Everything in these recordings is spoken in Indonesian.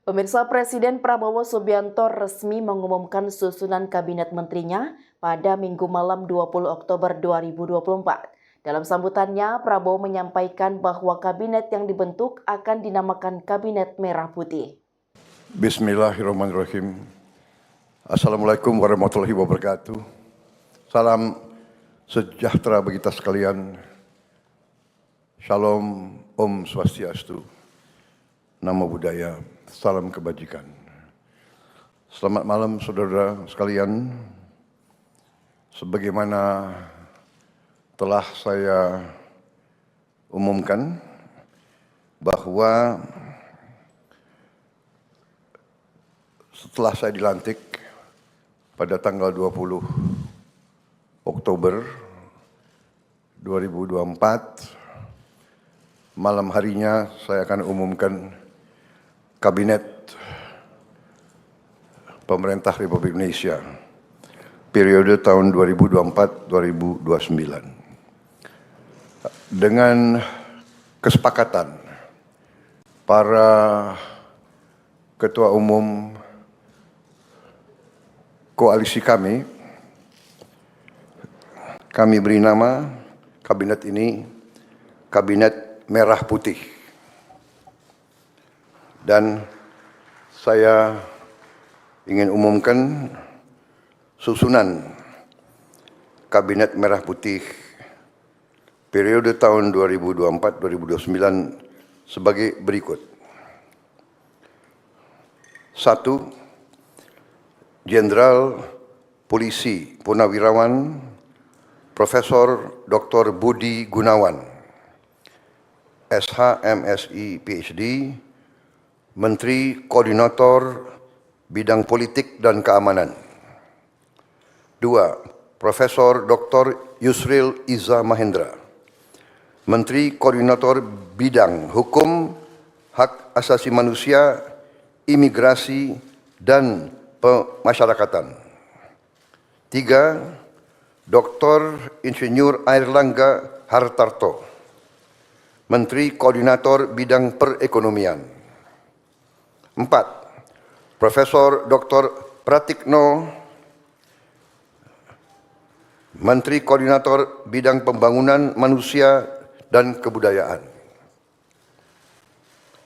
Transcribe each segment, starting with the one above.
Pemirsa, Presiden Prabowo Subianto resmi mengumumkan susunan kabinet menterinya pada Minggu malam 20 Oktober 2024. Dalam sambutannya, Prabowo menyampaikan bahwa kabinet yang dibentuk akan dinamakan Kabinet Merah Putih. Bismillahirrahmanirrahim. Assalamualaikum warahmatullahi wabarakatuh. Salam sejahtera bagi kita sekalian. Shalom, Om Swastiastu. Namo Buddhaya, salam kebajikan. Selamat malam saudara sekalian. Sebagaimana telah saya umumkan bahwa setelah saya dilantik pada tanggal 20 Oktober 2024, malam harinya saya akan umumkan Kabinet Pemerintah Republik Indonesia periode tahun 2024-2029 dengan kesepakatan para ketua umum koalisi kami beri nama kabinet ini Kabinet Merah Putih. Dan saya ingin umumkan susunan Kabinet Merah Putih periode tahun 2024-2029 sebagai berikut. 1. Jenderal Polisi Purnawirawan Profesor Dr. Budi Gunawan, SH, MSI, PhD, Menteri Koordinator Bidang Politik dan Keamanan. 2. Profesor Dr. Yusril Iza Mahendra, Menteri Koordinator Bidang Hukum, Hak Asasi Manusia, Imigrasi, dan Pemasyarakatan. 3. Dr. Insinyur Airlangga Hartarto, Menteri Koordinator Bidang Perekonomian. 4. Profesor Dr. Pratikno, Menteri Koordinator Bidang Pembangunan Manusia dan Kebudayaan.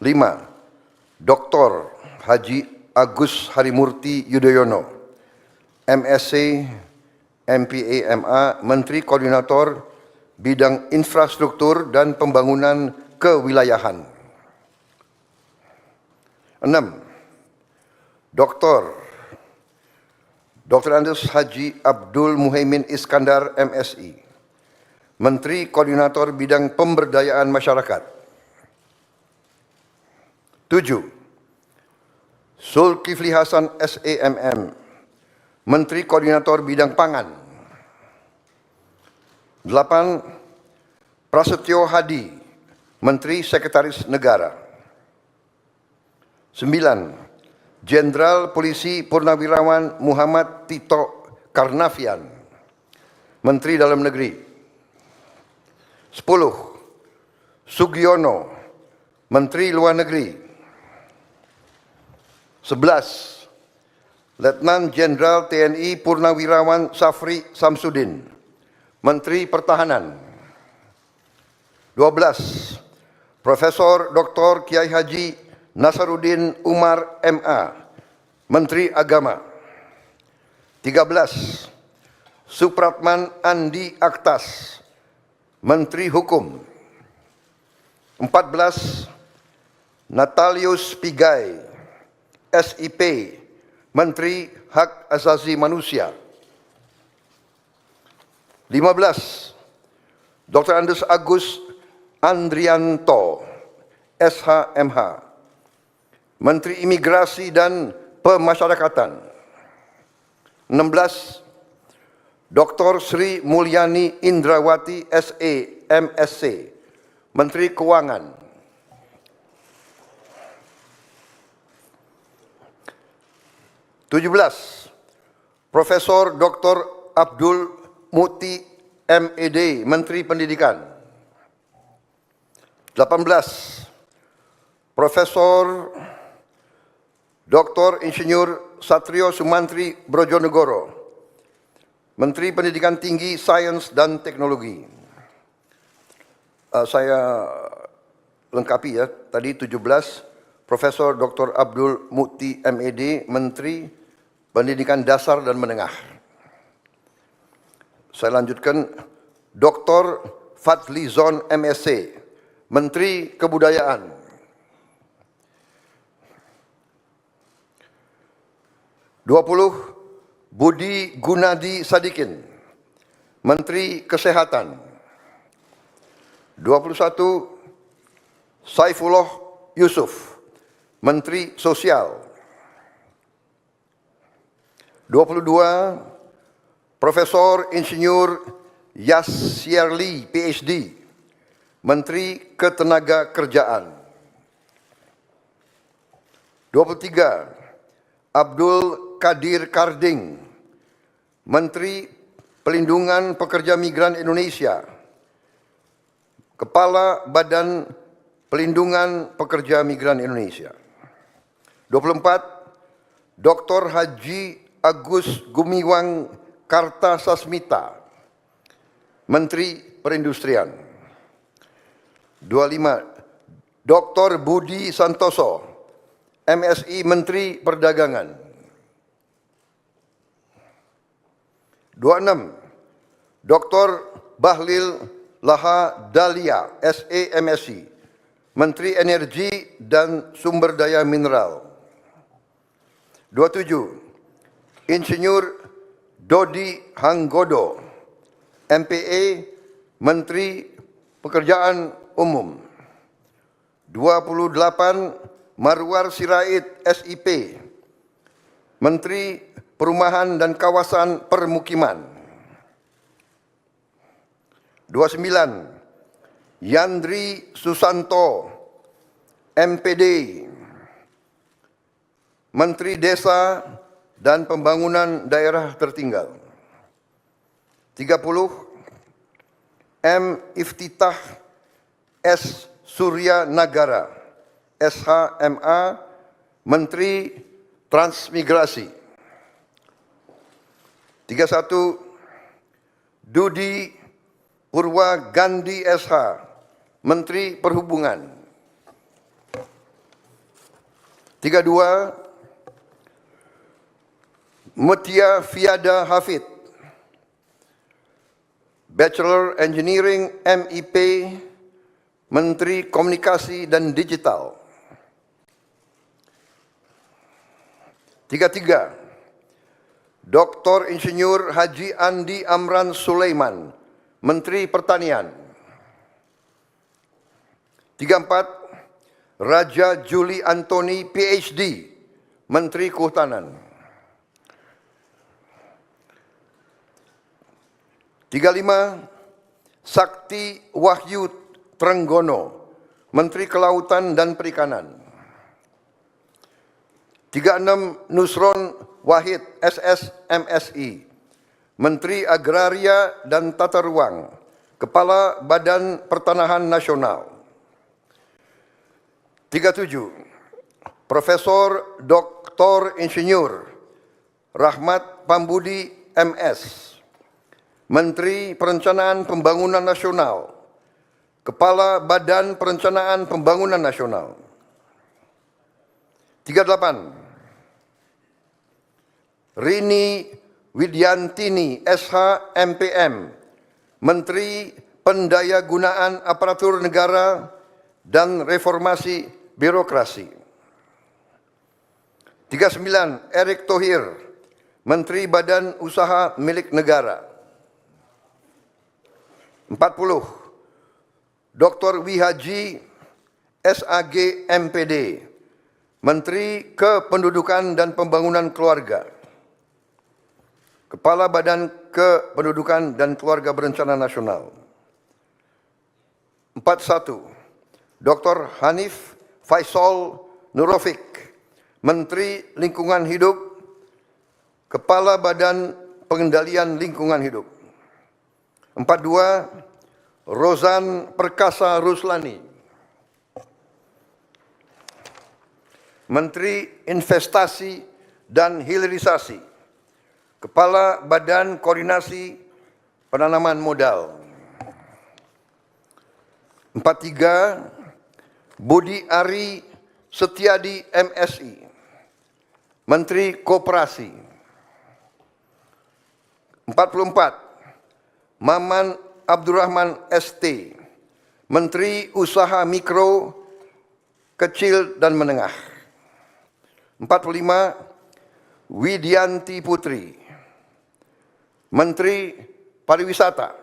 5. Dr. Haji Agus Harimurti Yudhoyono, MSc, MPA, MA, Menteri Koordinator Bidang Infrastruktur dan Pembangunan Kewilayahan. 6. Dr. Andes Haji Abdul Muhaimin Iskandar, MSI, Menteri Koordinator Bidang Pemberdayaan Masyarakat. 7. Zulkifli Hasan, SEMM, Menteri Koordinator Bidang Pangan. 8. Prasetyo Hadi, Menteri Sekretaris Negara. 9. Jenderal Polisi Purnawirawan Muhammad Tito Karnavian, Menteri Dalam Negeri. 10. Sugiono, Menteri Luar Negeri. 11. Letnan Jenderal TNI Purnawirawan Safri Samsudin, Menteri Pertahanan. 12. Profesor Dr. Kiai Haji Nasaruddin Umar, MA, Menteri Agama. 13. Supratman Andi Aktas, Menteri Hukum. 14. Natalius Pigai, SIP, Menteri Hak Asasi Manusia. 15. Dr. Andes Agus Andrianto, SHMH, Menteri Imigrasi dan Pemasyarakatan. 16. Dr. Sri Mulyani Indrawati, SE, MSc, Menteri Keuangan. 17. Profesor Dr. Abdul Muti, MED, Menteri Pendidikan. 18. Profesor Dr. Insinyur Satrio Sumantri Brojonegoro, Menteri Pendidikan Tinggi, Sains dan Teknologi. Saya lengkapi ya, tadi 17, Profesor Dr. Abdul Mukti MED, Menteri Pendidikan Dasar dan Menengah. Saya lanjutkan, Dr. Fadlizon MSc, Menteri Kebudayaan. 20, Budi Gunadi Sadikin, Menteri Kesehatan. 21, Saifullah Yusuf, Menteri Sosial. 22, Profesor Insinyur Yasyarli PhD, Menteri Ketenagakerjaan. 23, Abdul Qadir Karding, Menteri Pelindungan Pekerja Migran Indonesia, Kepala Badan Pelindungan Pekerja Migran Indonesia. 24, Dr. Haji Agus Gumiwang Kartasasmita, Menteri Perindustrian. 25, Dr. Budi Santoso, MSI, Menteri Perdagangan. 26, Dr. Bahlil Lahadalia, SE, MSI, Menteri Energi dan Sumber Daya Mineral. 27, Insinyur Dodi Hanggodo, MPA, Menteri Pekerjaan Umum. 28, Marwar Sirait, SIP, Menteri Perumahan dan Kawasan Permukiman. 29, Yandri Susanto, MPD, Menteri Desa dan Pembangunan Daerah Tertinggal. 30, M. Iftitah S. Surya Nagara, SHMA, Menteri Transmigrasi. 31, Dudi Purwa Gandhi SH, Menteri Perhubungan. 32, Mutia Fiada Hafid, Bachelor Engineering MIP, Menteri Komunikasi dan Digital. 33, Dr. Insinyur Haji Andi Amran Sulaiman, Menteri Pertanian. 34, Raja Juli Antoni PhD, Menteri Kehutanan. 35, Sakti Wahyu Trenggono, Menteri Kelautan dan Perikanan. 36, Nusron Wahid SS MSI, Menteri Agraria dan Tata Ruang, Kepala Badan Pertanahan Nasional. 37, Profesor Dr. Insinyur Rahmat Pambudi MS, Menteri Perencanaan Pembangunan Nasional, Kepala Badan Perencanaan Pembangunan Nasional. 38, Rini Widyantini SH MPM, Menteri Pendayagunaan Aparatur Negara dan Reformasi Birokrasi. 39, Erick Thohir, Menteri Badan Usaha Milik Negara. 40, Dr. Wihaji SAG MPD, Menteri Kependudukan dan Pembangunan Keluarga, Kepala Badan Kependudukan dan Keluarga Berencana Nasional. 41, Dr. Hanif Faisal Nurofik, Menteri Lingkungan Hidup, Kepala Badan Pengendalian Lingkungan Hidup. 42, Rozan Perkasa Ruslani, Menteri Investasi dan Hilirisasi, Kepala Badan Koordinasi Penanaman Modal. 43, Budi Ari Setiadi MSI, Menteri Koperasi. 44, Maman Abdurrahman ST, Menteri Usaha Mikro, Kecil dan Menengah. 45, Widianti Putri, Menteri Pariwisata.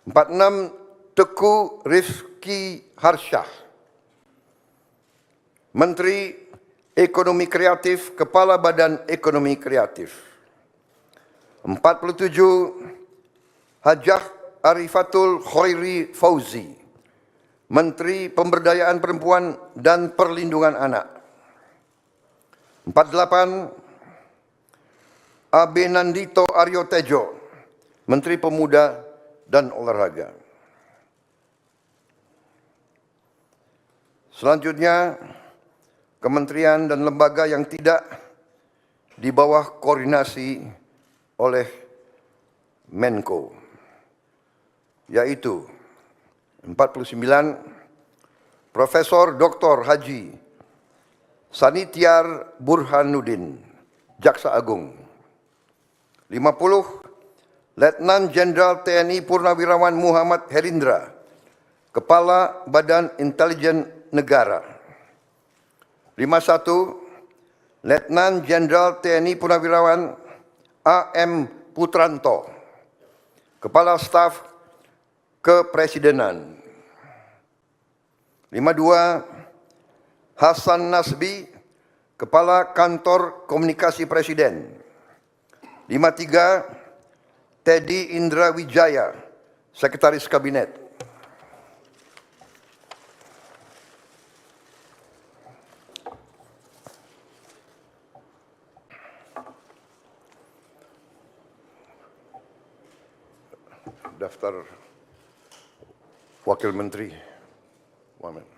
46, Teguh Rifki Harsyah, Menteri Ekonomi Kreatif, Kepala Badan Ekonomi Kreatif. 47, Hajah Arifatul Khairi Fauzi, Menteri Pemberdayaan Perempuan dan Perlindungan Anak. 48, Abe Nandito Aryo Tejo, Menteri Pemuda dan Olahraga. Selanjutnya, kementerian dan lembaga yang tidak di bawah koordinasi oleh Menko, yaitu 49, Profesor Dr. Haji Sanitiar Burhanuddin, Jaksa Agung. 50, Letnan Jenderal TNI Purnawirawan Muhammad Herindra, Kepala Badan Intelijen Negara. 51, Letnan Jenderal TNI Purnawirawan AM Putranto, Kepala Staf Kepresidenan. 52, Hasan Nasbi, Kepala Kantor Komunikasi Presiden. 53, Teddy Indra Wijaya, Sekretaris Kabinet. Daftar Wakil Menteri. Wamen.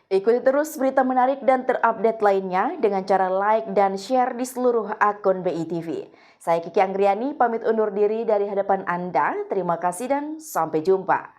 Ikuti terus berita menarik dan terupdate lainnya dengan cara like dan share di seluruh akun BITV. Saya Kiki Anggriani pamit undur diri dari hadapan Anda. Terima kasih dan sampai jumpa.